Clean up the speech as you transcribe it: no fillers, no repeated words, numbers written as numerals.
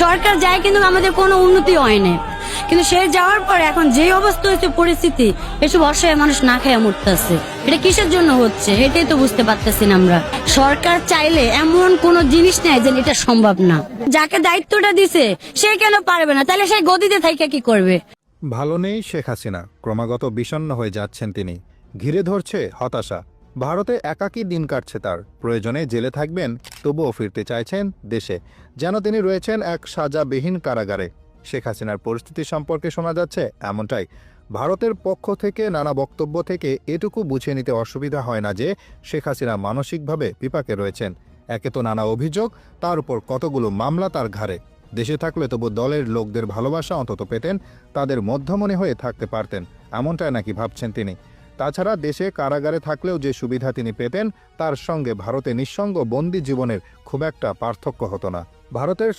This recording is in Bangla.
সরকার যায় কিন্তু আমাদের কোনো উন্নতি হয় না, কিন্তু সে যাওয়ার পরে এখন যে অবস্থা হয়েছে পরিস্থিতি, এসব অসহায় মানুষ না খেয়ে মরতেছে। এটা কিসের জন্য হচ্ছে এটাই তো বুঝতে পারতেছি না আমরা। সরকার চাইলে এমন কোন জিনিস নেই যে এটা সম্ভব না। যাকে দায়িত্বটা দিছে সে কেন পারবে না? তাহলে সে গদিতে থাইকা কি করবে? ভালো নেই শেখ হাসিনা, ক্রমাগত বিষণ্ণ হয়ে যাচ্ছেন তিনি। ঘিরে ধরছে হতাশা। ভারতে একাকী দিন কাটছে তার। প্রয়োজনে জেলে থাকবেন, তবুও ফিরতে চাইছেন দেশে, যেন তিনি রয়েছেন এক সাজাবিহীন কারাগারে। শেখ হাসিনার পরিস্থিতি সম্পর্কে শোনা যাচ্ছে এমনটাই। ভারতের পক্ষ থেকে নানা বক্তব্য থেকে এটুকু বুঝে নিতে অসুবিধা হয় না যে শেখ হাসিনা মানসিকভাবে বিপাকে রয়েছেন। একে তো নানা অভিযোগ, তার উপর কতগুলো মামলা তার ঘাড়ে। দেশে থাকলে তবু দলের লোকদের ভালোবাসা অন্তত পেতেন, তাদের মধ্যমণি হয়ে থাকতে পারতেন, এমনটাই নাকি ভাবছেন তিনি। তাছাড়া দেশে কারাগারে থাকলেও যে সুবিধা তিনি পেতেন, তার সঙ্গে ভারতে নিঃসঙ্গ বন্দি জীবনের খুব একটা পার্থক্য হতো না। ভারতের